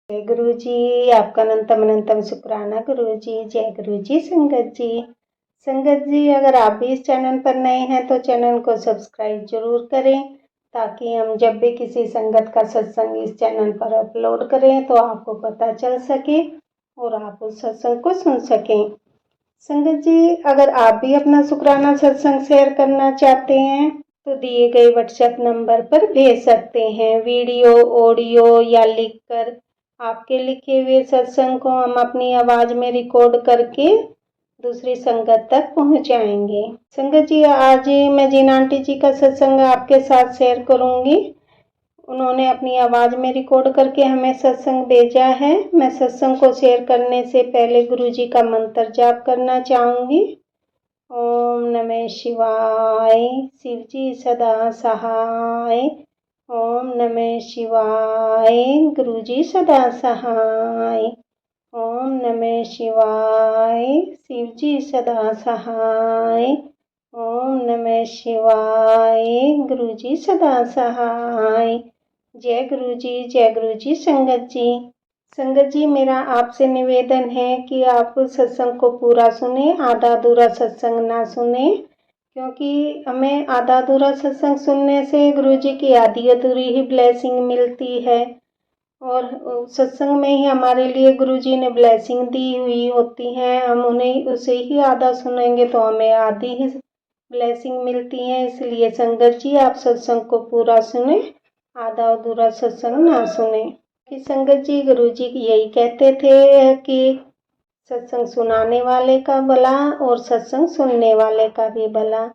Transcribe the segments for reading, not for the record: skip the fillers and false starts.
जय गुरु जी। आपका अनंतम अनंतम शुक्राना गुरु जी। जय गुरु जी। संगत जी, अगर आप भी इस चैनल पर नए हैं तो चैनल को सब्सक्राइब जरूर करें, ताकि हम जब भी किसी संगत का सत्संग इस चैनल पर अपलोड करें तो आपको पता चल सके और आप उस सत्संग को सुन सकें। संगत जी, अगर आप भी अपना शुक्राना सत्संग शेयर करना चाहते हैं तो दिए गए व्हाट्सएप नंबर पर भेज सकते हैं। वीडियो, ऑडियो या लिखकर आपके लिखे हुए सत्संग को हम अपनी आवाज में रिकॉर्ड करके दूसरी संगत तक पहुंचाएंगे। संगत जी, आज मैं जिन आंटी जी का सत्संग आपके साथ शेयर करूंगी, उन्होंने अपनी आवाज में रिकॉर्ड करके हमें सत्संग भेजा है। मैं सत्संग को शेयर करने से पहले गुरु जी का मंत्र जाप करना चाहूंगी। ओम नमः शिवाय, शिव जी सदा सहाय। ओम नमः शिवाय, गुरु जी सदा सहाय। ओम नमः शिवाय, शिव जी सदा सहाय। ओम नमः शिवाय, गुरु जी सदा सहाय। जय गुरु जी। जय गुरु जी। संगत जी, मेरा आपसे निवेदन है कि आप सत्संग को पूरा सुने, आधा अधूरा सत्संग ना सुने, क्योंकि हमें आधा अधूरा सत्संग सुनने से गुरु जी की आधी अधूरी ही ब्लेसिंग मिलती है, और सत्संग में ही हमारे लिए गुरु जी ने ब्लेसिंग दी हुई होती है। हम उन्हें उसे ही आधा सुनेंगे तो हमें आधी ही ब्लेसिंग मिलती है। इसलिए संगत जी, आप सत्संग को पूरा सुने, आधा अधूरा सत्संग ना सुने। कि संगत जी, गुरु जी यही कहते थे कि सत्संग सुनाने वाले का भला और सत्संग सुनने वाले का भी भला।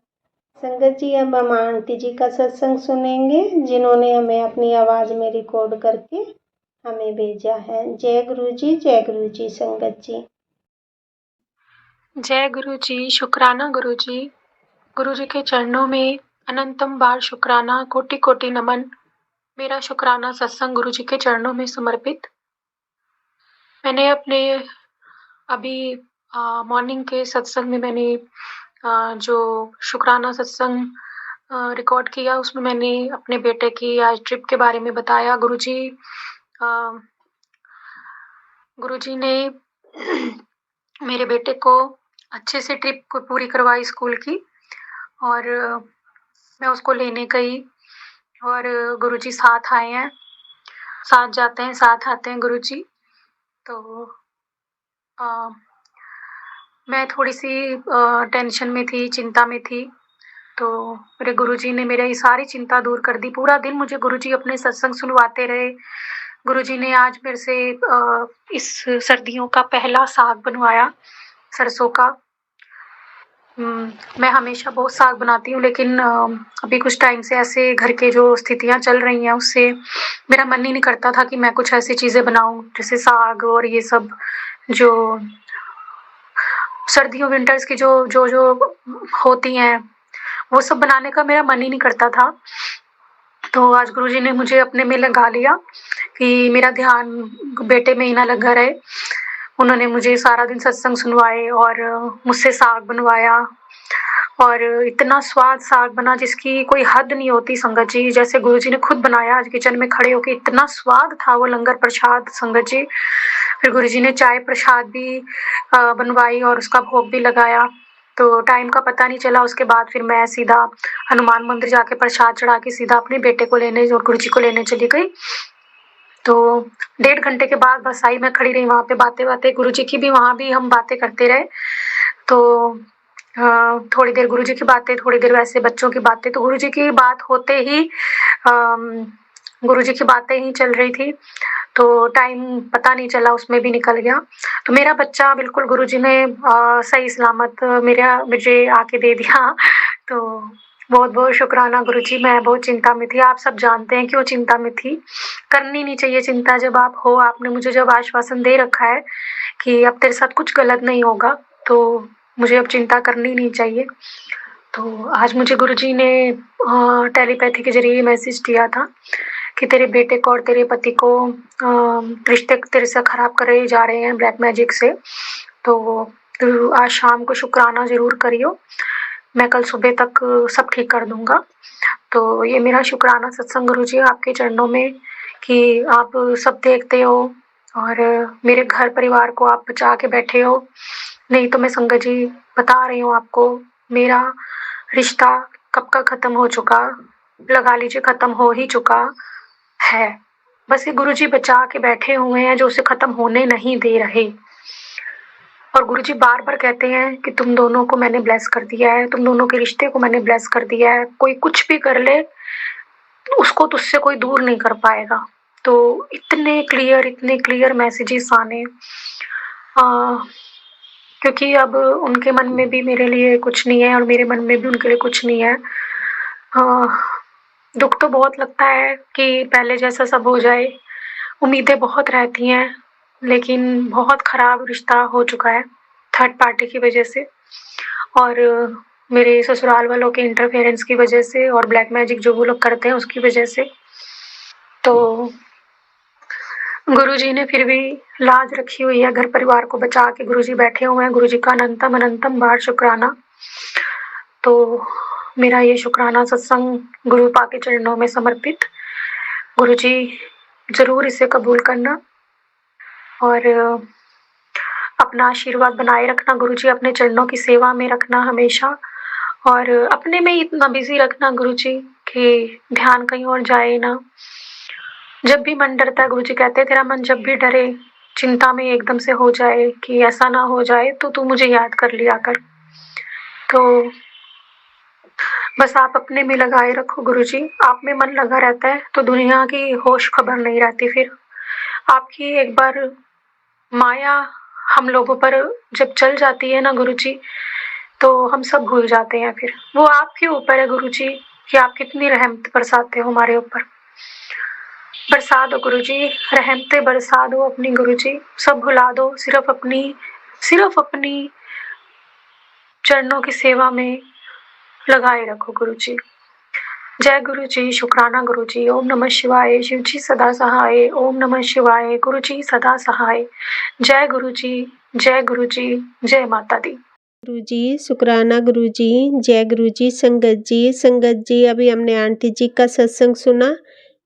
संगत जी, अब हम आंटी जी का सत्संग सुनेंगे, जिन्होंने हमें अपनी आवाज में रिकॉर्ड करके हमें भेजा है। जय गुरु जी। जय गुरु जी। संगत जी, जय गुरु जी। शुक्राना गुरु जी। गुरु जी के चरणों में अनंतम बार शुक्राना, कोटि कोटि नमन। मेरा शुक्राना सत्संग गुरु जी के चरणों में समर्पित। मैंने अपने अभी मॉर्निंग के सत्संग में मैंने जो शुक्राना सत्संग रिकॉर्ड किया, उसमें मैंने अपने बेटे की आज ट्रिप के बारे में बताया। गुरुजी ने मेरे बेटे को अच्छे से ट्रिप को पूरी करवाई स्कूल की, और मैं उसको लेने गई और गुरुजी साथ आए हैं। साथ जाते हैं साथ आते हैं गुरुजी। तो मैं थोड़ी सी टेंशन में थी, चिंता में थी, तो मेरे गुरुजी ने मेरी सारी चिंता दूर कर दी। पूरा दिन मुझे गुरुजी अपने सत्संग सुनवाते रहे। गुरुजी ने आज मेरे से इस सर्दियों का पहला साग बनवाया, सरसों का। मैं हमेशा बहुत साग बनाती हूँ, लेकिन अभी कुछ टाइम से ऐसे घर के जो स्थितियाँ चल रही हैं, उससे मेरा मन ही नहीं करता था कि मैं कुछ ऐसी चीज़ें बनाऊँ, जैसे साग और ये सब जो सर्दियों विंटर्स की जो जो जो होती हैं, वो सब बनाने का मेरा मन ही नहीं करता था। तो आज गुरुजी ने मुझे अपने में लगा लिया कि मेरा ध्यान बेटे में ही ना लगा रहे। उन्होंने मुझे सारा दिन सत्संग सुनवाए और मुझसे साग बनवाया, और इतना स्वाद साग बना जिसकी कोई हद नहीं होती संगत जी। जैसे गुरुजी ने खुद बनाया, आज किचन में खड़े होके, इतना स्वाद था वो लंगर प्रसाद संगत जी। फिर गुरुजी ने चाय प्रसाद भी बनवाई और उसका भोग भी लगाया। तो टाइम का पता नहीं चला। उसके बाद फिर मैं सीधा हनुमान मंदिर जाके प्रसाद चढ़ा के सीधा अपने बेटे को लेने और गुरुजी को लेने चली गई। तो 1.5 घंटे के बाद बस आई, मैं खड़ी रही वहाँ पे, बातें गुरुजी की भी, वहाँ भी हम बातें करते रहे। तो थोड़ी देर गुरुजी की बातें, थोड़ी देर वैसे बच्चों की बातें। तो गुरुजी की बात होते ही गुरुजी की बातें ही चल रही थी, तो टाइम पता नहीं चला, उसमें भी निकल गया। तो मेरा बच्चा बिल्कुल गुरुजी ने सही सलामत मुझे आके दे दिया। तो बहुत बहुत शुक्राना गुरुजी। मैं बहुत चिंता में थी, आप सब जानते हैं क्यों चिंता में थी। करनी नहीं चाहिए चिंता जब आप हो। आपने मुझे जब आश्वासन दे रखा है कि अब तेरे साथ कुछ गलत नहीं होगा, तो मुझे अब चिंता करनी नहीं चाहिए। तो आज मुझे गुरुजी ने टेलीपैथी के जरिए मैसेज दिया था कि तेरे बेटे को और तेरे पति को रिश्ते तेरे से खराब करे जा रहे हैं ब्लैक मैजिक से। तो आज शाम को शुक्राना जरूर करियो, मैं कल सुबह तक सब ठीक कर दूंगा। तो ये मेरा शुक्राना सत्संग गुरुजी आपके चरणों में, कि आप सब देखते हो और मेरे घर परिवार को आप बचा के बैठे हो। नहीं तो मैं संगत जी बता रही हूँ आपको, मेरा रिश्ता कब का खत्म हो चुका, लगा लीजिए खत्म हो ही चुका है। बस ये गुरुजी बचा के बैठे हुए हैं जो उसे खत्म होने नहीं दे रहे। और गुरुजी बार-बार कहते हैं कि तुम दोनों को मैंने ब्लेस कर दिया है, तुम दोनों के रिश्ते को मैंने ब्लेस कर दिया है। कोई कुछ भी कर ले, उसको तुझसे कोई दूर नहीं कर पाएगा। तो इतने क्लियर मैसेजेस आने, क्योंकि अब उनके मन में भी मेरे लिए कुछ नहीं है और मेरे मन में भी उनके लिए कुछ नहीं है। दुख तो बहुत लगता है कि पहले जैसा सब हो जाए, उम्मीदें बहुत रहती हैं, लेकिन बहुत खराब रिश्ता हो चुका है थर्ड पार्टी की वजह से और मेरे ससुराल वालों के इंटरफेरेंस की वजह से और ब्लैक मैजिक जो वो लोग करते हैं उसकी वजह से। तो गुरुजी ने फिर भी लाज रखी हुई है, घर परिवार को बचा के गुरुजी बैठे हुए हैं। गुरुजी का अनंतम बार शुक्राना। तो मेरा ये शुक्राना सत्संग गुरुपा के चरणों में समर्पित। गुरुजी जरूर इसे कबूल करना और अपना आशीर्वाद बनाए रखना गुरुजी, अपने चरणों की सेवा में रखना हमेशा और अपने में इतना बिजी रखना गुरुजी कि ध्यान कहीं और जाए ना। जब भी मन डरता है गुरुजी कहते हैं तेरा मन जब भी डरे, चिंता में एकदम से हो जाए कि ऐसा ना हो जाए तो तू मुझे याद कर लिया कर। तो बस आप अपने में लगाए रखो गुरुजी, आप में मन लगा रहता है तो दुनिया की होश खबर नहीं रहती। फिर आपकी एक बार माया हम लोगों पर जब चल जाती है ना गुरुजी, तो हम सब भूल जाते हैं। फिर वो आपके ऊपर है गुरुजी कि आप कितनी रहमत बरसाते हो हमारे ऊपर। बरसा दो गुरुजी, रहमतें बरसा दो अपनी गुरुजी, सब भुला दो, सिर्फ अपनी चरणों की सेवा में लगाए रखो गुरुजी। जय गुरुजी, शुक्राना गुरुजी। ओम नमः शिवाय, शिवजी सदा सहाय। ओम नमः शिवाय, गुरुजी सदा सहाय। जय गुरुजी, जय गुरुजी, जय माता दी। गुरुजी शुक्राना गुरुजी। जय गुरुजी। संगत जी अभी हमने आंटी जी का सत्संग सुना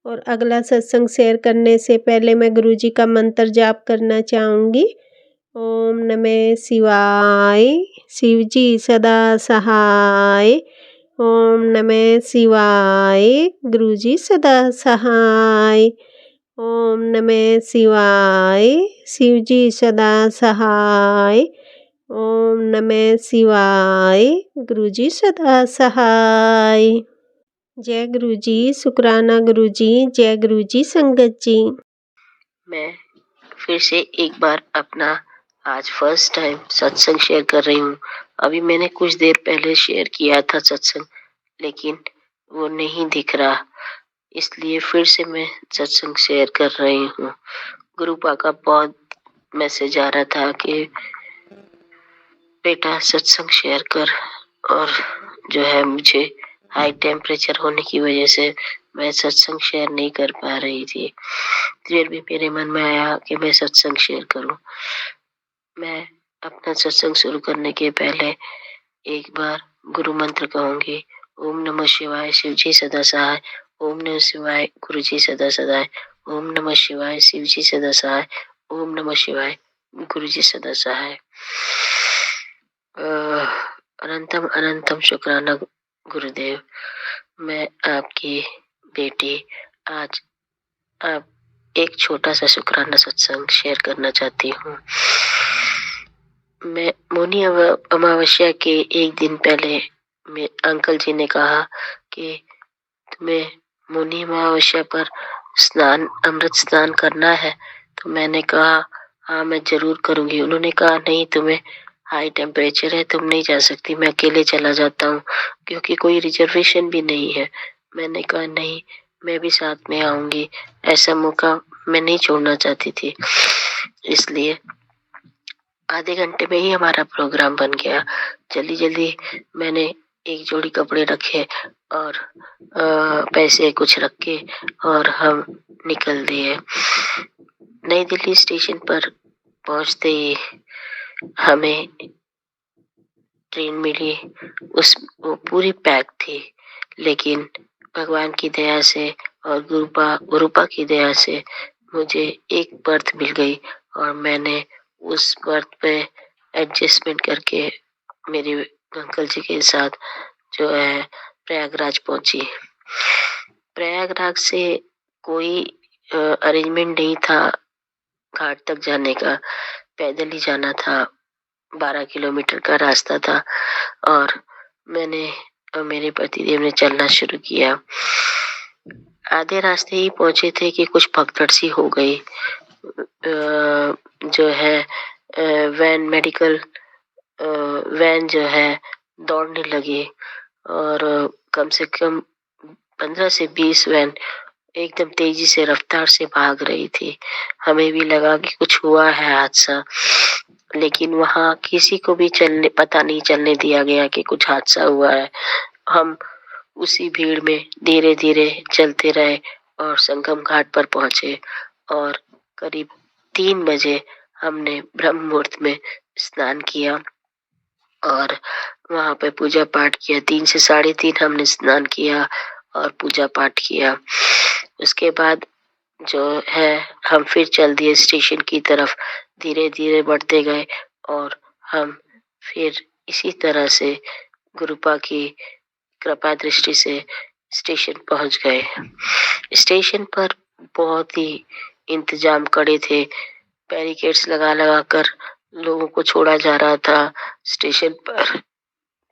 और अगला सत्संग शेयर करने से पहले मैं गुरुजी का मंत्र जाप करना चाहूँगी। ओम नमः शिवाय, शिवजी सदा सहाय। ओम नमः शिवाय, गुरुजी सदा सहाय। ओम नमः शिवाय, शिवजी सदा सहाय। ओम नमः शिवाय, गुरुजी सदा सहाय। जय गुरुजी, शुक्राना गुरुजी। जय गुरुजी। संगत जी मैं फिर से एक बार अपना आज फर्स्ट टाइम सत्संग शेयर कर रही हूँ। अभी मैंने कुछ देर पहले शेयर किया था सत्संग, लेकिन वो नहीं दिख रहा, इसलिए फिर से मैं सत्संग शेयर कर रही हूँ। गुरुपा का बहुत मैसेज आ रहा था कि बेटा सत्संग शेयर कर, और जो है मुझे हाई टेम्परेचर होने की वजह से मैं सत्संग शेयर नहीं कर पा रही थी। फिर भी मेरे मन में आया कि मैं सत्संग शेयर करूं। मैं अपना सत्संग शुरू करने के पहले एक बार गुरु मंत्र कहूंगी। ओम नमः शिवाय, शिवजी सदा सहाय। ओम नमः शिवाय, गुरुजी सदा सहाय। ओम नमः शिवाय, शिवजी सदा सहाय। ओम नमः शिवाय, गुरुजी सदा सहाय। अनंतम अनंतम शुक्राना गुरुदेव। मैं आपकी बेटी आज आप एक छोटा सा शुक्राना सत्संग शेयर करना चाहती हूँ। मैं मौनी अमावस्या के एक दिन पहले मेरे अंकल जी ने कहा कि तुम्हें मौनी अमावस्या पर अमृत स्नान करना है। तो मैंने कहा हाँ मैं जरूर करूंगी। उन्होंने कहा नहीं, तुम्हें हाई टेम्परेचर है, तुम नहीं जा सकती, मैं अकेले चला जाता हूँ, क्योंकि कोई रिजर्वेशन भी नहीं है। मैंने कहा नहीं, मैं भी साथ में आऊंगी, ऐसा मौका मैं नहीं छोड़ना चाहती थी। इसलिए आधे घंटे में ही हमारा प्रोग्राम बन गया। जल्दी जल्दी मैंने एक जोड़ी कपड़े रखे और पैसे कुछ रख के और हम निकल दिए। नई दिल्ली स्टेशन पर पहुंचते ही हमें ट्रेन मिली। वो पूरी पैक थी, लेकिन भगवान की दया से और गुरुपा की दया से मुझे एक बर्थ मिल गई और मैंने उस बर्थ पे एडजस्टमेंट करके मेरे अंकल जी के साथ जो है प्रयागराज पहुंची। प्रयागराज से कोई अरेंजमेंट नहीं था घाट तक जाने का, पैदल ही जाना था। 12 किलोमीटर का रास्ता था और मैंने और मेरे पतिदेव ने चलना शुरू किया। आधे रास्ते ही पहुंचे थे कि कुछ भगदड़ सी हो गई। जो है मेडिकल वैन जो है दौड़ने लगी और कम से कम 15 से 20 वैन एकदम तेजी से रफ्तार से भाग रही थी। हमें भी लगा कि कुछ हुआ है हादसा, लेकिन वहाँ किसी को भी पता नहीं चलने दिया गया कि कुछ हादसा हुआ है। हम उसी भीड़ में धीरे धीरे चलते रहे और संगम घाट पर पहुंचे और करीब 3 बजे हमने ब्रह्म मुहूर्त में स्नान किया और वहां पे पूजा पाठ किया। 3 से 3:30 हमने स्नान किया और पूजा पाठ किया। उसके बाद जो है हम फिर चल दिए स्टेशन की तरफ, धीरे धीरे बढ़ते गए और हम फिर इसी तरह से गुरुपा की कृपा दृष्टि से स्टेशन पहुंच गए। स्टेशन पर बहुत ही इंतजाम कड़े थे, बैरिकेड्स लगा लगा कर लोगों को छोड़ा जा रहा था। स्टेशन पर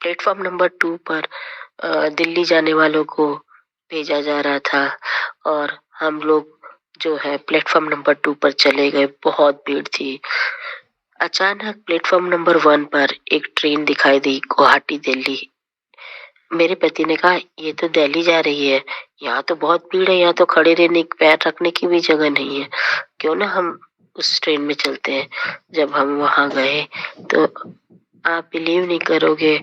प्लेटफॉर्म नंबर 2 पर दिल्ली जाने वालों को भेजा जा रहा था और हम लोग जो है प्लेटफॉर्म नंबर 2 पर चले गए। बहुत भीड़ थी। अचानक प्लेटफॉर्म नंबर 1 पर एक ट्रेन दिखाई दी, गुवाहाटी दिल्ली। मेरे पति ने कहा ये तो दिल्ली जा रही है, यहाँ तो बहुत भीड़ है, यहाँ तो खड़े रहने पैर रखने की भी जगह नहीं है, क्यों ना हम उस ट्रेन में चलते हैं। जब हम वहां गए तो आप बिलीव नहीं करोगे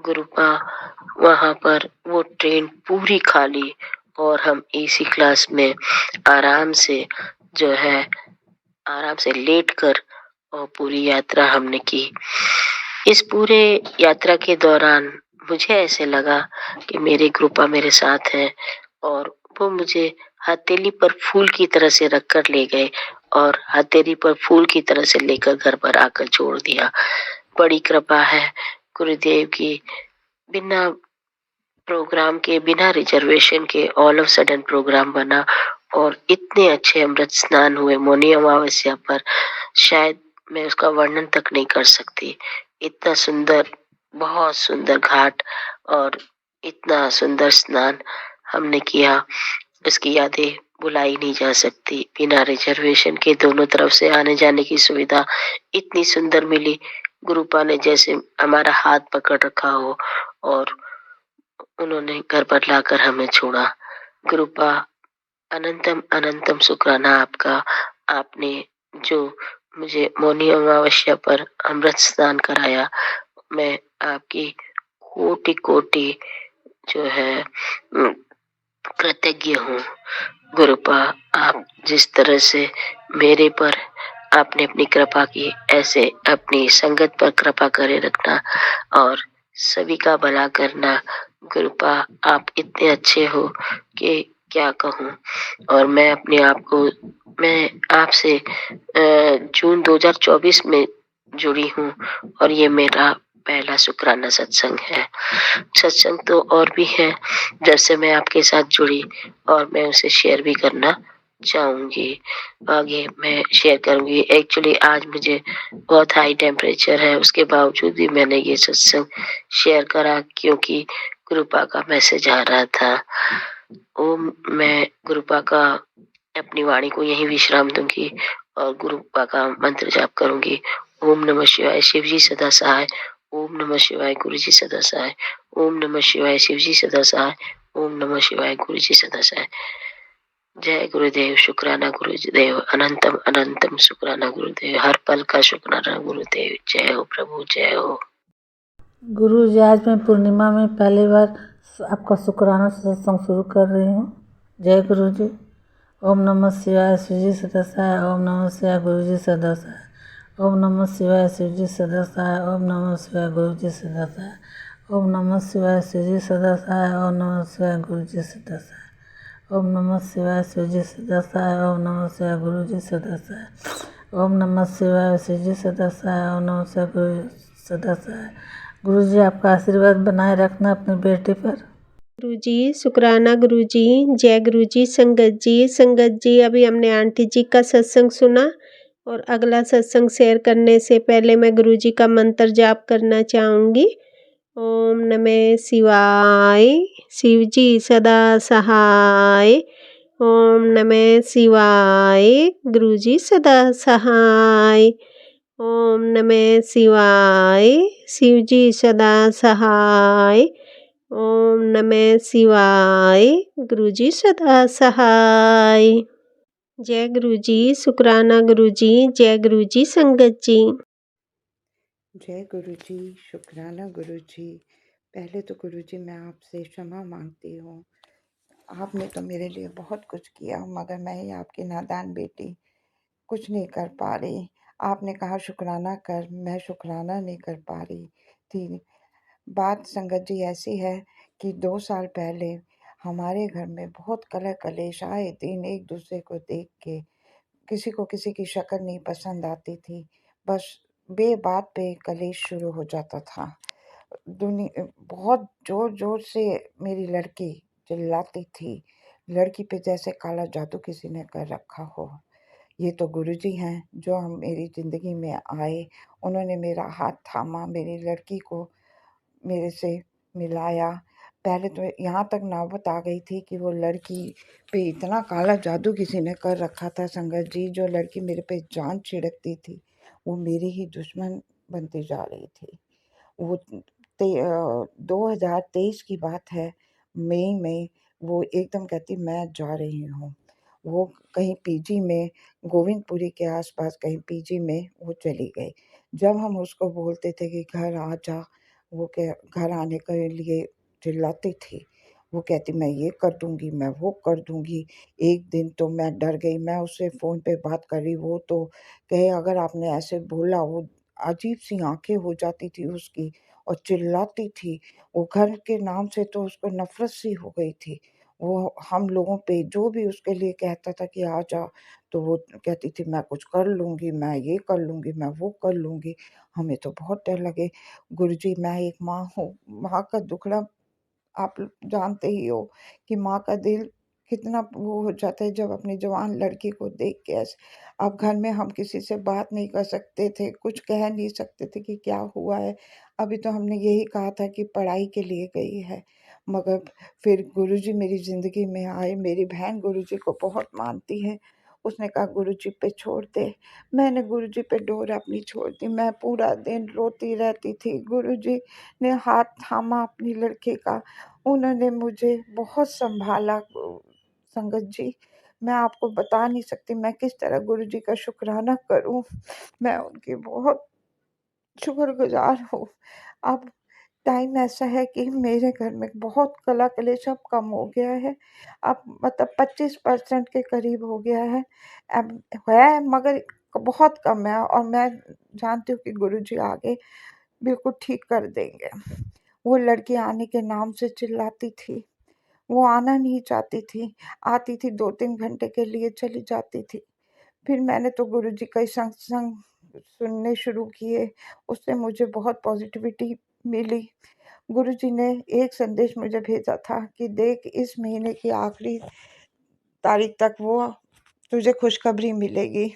गुरुपा, वहां पर वो ट्रेन पूरी खाली और हम एसी क्लास में आराम से जो है आराम से लेट कर और पूरी यात्रा हमने की। इस पूरे यात्रा के दौरान मुझे ऐसे लगा कि मेरे कृपा मेरे साथ है और वो मुझे हथेली पर फूल की तरह से रखकर ले गए और हथेली पर फूल की तरह से लेकर घर पर आकर छोड़ दिया। बड़ी कृपा है गुरुदेव की। बिना प्रोग्राम के, बिना रिजर्वेशन के ऑल ऑफ सडन प्रोग्राम बना और इतने अच्छे अमृत स्नान हुए मौनी अमावस्या पर, शायद मैं उसका वर्णन तक नहीं कर सकती। इतना सुंदर, बहुत सुंदर घाट और इतना सुंदर स्नान हमने किया, उसकी यादें भुलाई नहीं जा सकती। बिना रिजर्वेशन के दोनों तरफ से आने जाने की सुविधा इतनी सुंदर मिली। गुरुपा ने जैसे हमारा हाथ पकड़ रखा हो और उन्होंने घर पर लाकर हमें छोड़ा। गुरुपा अनंतम अनंतम शुक्राना आपका। आपने जो मुझे मौनी अमावस्या पर अमृत स्नान कराया, मैं आपकी कोटि कोटि जो है कृतज्ञ हूँ। गुरुपा, आप जिस तरह से मेरे पर आपने अपनी कृपा की, ऐसे अपनी संगत पर कृपा करे रखना और सभी का भला करना। गुरुपा, आप इतने अच्छे हो कि क्या कहूँ। और मैं अपने आप को, मैं आपसे जून 2024 में जुड़ी हूँ और ये मेरा पहला शुक्राना सत्संग है। सत्संग तो और भी है जब से मैं आपके साथ जुड़ी और मैं उसे शेयर भी करना चाहूंगी। आगे मैं शेयर करूंगी। एक्चुअली आज मुझे बहुत हाई टेम्परेचर है, उसके बावजूद भी मैंने ये सत्संग शेयर करा क्योंकि गुरुपा का मैसेज आ रहा था। ओम, मैं गुरुपा का अपनी वाणी को यहीं विश्राम दूंगी और गुरुपा का मंत्र जाप करूंगी। ओम नमः शिवाय, शिव जी सदा सहाय। ओम नमः शिवाय, गुरु जी सदा सहाय। ओम नमः शिवाय, शिव जी सदा सहाय। ओम नमः शिवाय, गुरु जी सदा सहाय। जय गुरुदेव, शुक्राना गुरुदेव, अनंतम अनंतम शुक्राना गुरुदेव, हर पल का शुक्राना गुरुदेव। जय हो प्रभु, जय हो। गुरु जी, आज मैं पूर्णिमा में पहली बार आपका शुक्राना सत्संग शुरू कर रही हूँ। जय गुरु जी। ओम नमः शिवाय, शिव जी सदा सहाय। ओम नमः शिवाय, गुरु जी सदा सहाय। ओम नमः शिवाय, शिव जी सदा सहाय। ओम नमः शिवाय, गुरु जी सदा सहाय। ओम नमः शिवाय, शिव जी सदा सहाय। ओम नमः शिवाय, गुरु जी सदा सहाय। ओम नमः शिवाय शिवजी सदासाय ओम नमः शिवाय गुरुजी सदासाय ओम नमः शिवाय शिवजी सदासाय ओम नमः शिवाय गुरु सदासाय। गुरुजी आपका आशीर्वाद बनाए रखना अपनी बेटी पर। गुरुजी शुक्राना गुरुजी। जय गुरुजी। संगत जी अभी हमने आंटी जी का सत्संग सुना और अगला सत्संग शेयर करने से पहले मैं गुरुजी का मंत्र जाप करना चाहूँगी। ओम नमः शिवाय शिवजी सदा सहाय। ओम नमः शिवाय गुरुजी सदा सहाय। ओम नमः शिवाय शिवजी सदा सहाय। ओम नमः शिवाय गुरुजी सदा सहाय। जय गुरुजी। शुक्राना गुरुजी। जय गुरुजी। संगत जी। जय गुरुजी। शुक्राना गुरुजी। पहले तो गुरुजी मैं आपसे क्षमा मांगती हूँ। आपने तो मेरे लिए बहुत कुछ किया मगर मैं ही आपकी नादान बेटी कुछ नहीं कर पा रही। आपने कहा शुक्राना कर, मैं शुक्राना नहीं कर पा रही थी। बात संगत जी ऐसी है कि 2 साल पहले हमारे घर में बहुत कलह कलेश आए दिन एक दूसरे को देख के किसी को किसी की शक्ल नहीं पसंद आती थी। बस बेबात पे कलेश शुरू हो जाता था। बहुत ज़ोर-ज़ोर से मेरी लड़की चिल्लाती थी। लड़की पे जैसे काला जादू किसी ने कर रखा हो। ये तो गुरुजी हैं जो हम मेरी ज़िंदगी में आए। उन्होंने मेरा हाथ थामा, मेरी लड़की को मेरे से मिलाया। पहले तो यहाँ तक नौबत आ गई थी कि वो लड़की पे इतना काला जादू किसी ने कर रखा था संगत जी, जो लड़की मेरे पे जान छिड़कती थी, वो मेरी ही दुश्मन बनती जा रही थी। वो 2023 की बात है, मई में वो एकदम कहती मैं जा रही हूँ। वो कहीं पीजी में गोविंदपुरी के आसपास कहीं पीजी में वो चली गई। जब हम उसको बोलते थे कि घर आ जा, वो घर आने के लिए चिल्लाती थी। वो कहती मैं ये कर दूँगी, मैं वो कर दूँगी। एक दिन तो मैं डर गई, मैं उससे फ़ोन पे बात कर रही, वो तो कहे अगर आपने ऐसे बोला, वो अजीब-सी आँखें हो जाती थी उसकी और चिल्लाती थी। वो घर के नाम से तो उसको नफ़रत सी हो गई थी। वो हम लोगों पे जो भी उसके लिए कहता था कि आ जा, तो वो कहती थी मैं कुछ कर लूँगी, मैं ये कर लूँगी, मैं वो कर लूँगी। हमें तो बहुत डर लगे। गुरुजी मैं एक माँ हूँ, माँ का दुखड़ा आप जानते ही हो कि माँ का दिल कितना वो हो जाता है जब अपनी जवान लड़की को देख के ऐसे। अब घर में हम किसी से बात नहीं कर सकते थे, कुछ कह नहीं सकते थे कि क्या हुआ है। अभी तो हमने यही कहा था कि पढ़ाई के लिए गई है, मगर फिर गुरुजी मेरी ज़िंदगी में आए। मेरी बहन गुरुजी को बहुत मानती है। उसने कहा गुरुजी पे छोड़ दे। मैंने गुरुजी पे डोर अपनी छोड़ दी। मैं पूरा दिन रोती रहती थी। गुरुजी ने हाथ थामा अपनी लड़की का। उन्होंने मुझे बहुत सँभाला संगत जी, मैं आपको बता नहीं सकती मैं किस तरह गुरुजी का शुक्राना करूँ। मैं उनकी बहुत शुक्रगुज़ार हूँ। अब टाइम ऐसा है कि मेरे घर में बहुत कला-कलेश अब कम हो गया है। अब मतलब 25% के करीब हो गया है। अब है मगर बहुत कम है और मैं जानती हूँ कि गुरुजी आगे बिल्कुल ठीक कर देंगे। वो लड़की आने के नाम से चिल्लाती थी। वो आना नहीं चाहती थी। आती थी 2-3 घंटे के लिए चली जाती थी। फिर मैंने तो गुरुजी का ही सत्संग सुनने शुरू किए। उससे मुझे बहुत पॉज़िटिविटी मिली। गुरुजी ने एक संदेश मुझे भेजा था कि देख इस महीने की आखिरी तारीख तक वो तुझे खुशखबरी मिलेगी।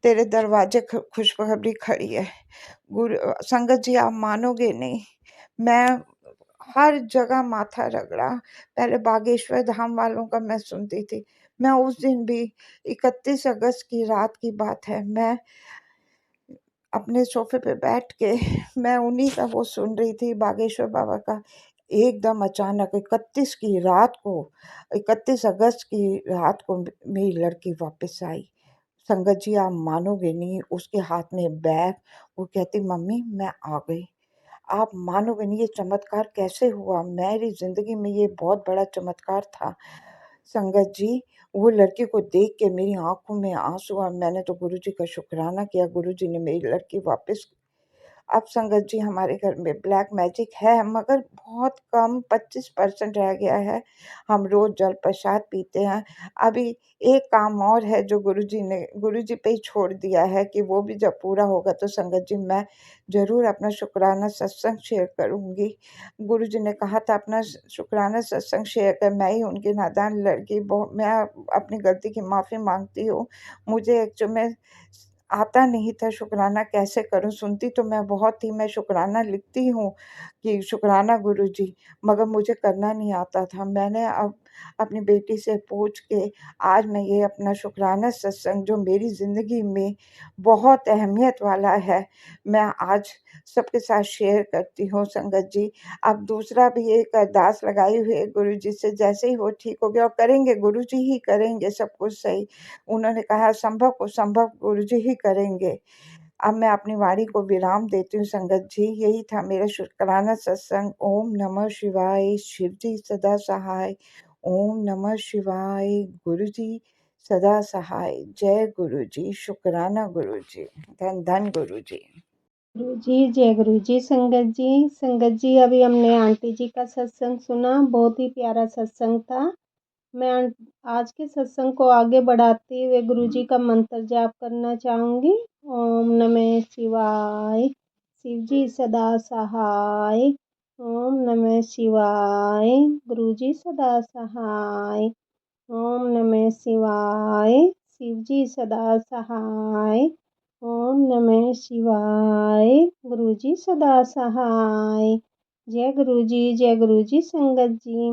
तेरे दरवाजे खुशखबरी खड़ी है। संगत जी आप मानोगे नहीं, मैं हर जगह माथा रगड़ा। पहले बागेश्वर धाम वालों का मैं सुनती थी। मैं उस दिन भी 31 अगस्त की रात की बात है, मैं अपने सोफ़े पे बैठ के मैं उन्हीं का वो सुन रही थी बागेश्वर बाबा का। एकदम अचानक 31 अगस्त की रात को मेरी लड़की वापस आई। संगत जी आप मानोगे नहीं, उसके हाथ में बैग, वो कहती मम्मी मैं आ गई। आप मानोगे नहीं ये चमत्कार कैसे हुआ? मेरी ज़िंदगी में ये बहुत बड़ा चमत्कार था। संगत जी, वो लड़की को देख के मेरी आँखों में आँसू आ। मैंने तो गुरुजी का शुक्राना किया, गुरुजी ने मेरी लड़की वापस अब संगत जी हमारे घर में ब्लैक मैजिक है मगर बहुत कम 25% रह गया है। हम रोज़ जल प्रसाद पीते हैं। अभी एक काम और है जो गुरुजी पे ही छोड़ दिया है कि वो भी जब पूरा होगा तो संगत जी मैं ज़रूर अपना शुक्राना सत्संग शेयर करूँगी। गुरुजी ने कहा था अपना शुक्राना सत्संग शेयर कर। मैं ही उनकी नादान लड़की मैं अपनी गलती की माफ़ी माँगती हूँ। मुझे एक्चुअल में आता नहीं था शुक्राना कैसे करूँ, सुनती तो मैं बहुत थी, मैं शुक्राना लिखती हूँ कि शुक्राना गुरुजी, मगर मुझे करना नहीं आता था। मैंने अब अपनी बेटी से पूछ के आज मैं ये अपना शुक्राना सत्संग जो मेरी ज़िंदगी में बहुत अहमियत वाला है, मैं आज सबके साथ शेयर करती हूँ संगत जी। अब दूसरा भी एक अरदास लगाई हुई है गुरुजी से, जैसे ही वो ठीक हो गया और करेंगे गुरुजी ही करेंगे सब कुछ सही। उन्होंने कहा संभव को संभव गुरुजी ही करेंगे। अब मैं अपनी वाणी को विराम देती हूँ संगत जी। यही था मेरा शुक्राना सत्संग। ओम नमः शिवाय, शिव जी सदा सहाय। ओम नमः शिवाय, गुरुजी सदा सहाय। जय गुरुजी, शुक्राना गुरुजी, धन धन गुरुजी। गुरु जी जय गुरु जी। संगत जी अभी हमने आंटी जी का सत्संग सुना, बहुत ही प्यारा सत्संग था। मैं आज के सत्संग को आगे बढ़ाते हुए गुरु जी का मंत्र जाप करना चाहूँगी। ओम नमः शिवाय, शिव जी सदा सहाय। ओम नमः शिवाय, गुरु जी सदा सहाय। ओम नमः शिवाय, शिव जी सदा सहाय। ओम नमः शिवाय, गुरु जी सदा सहाय। जय गुरु जी संगत जी।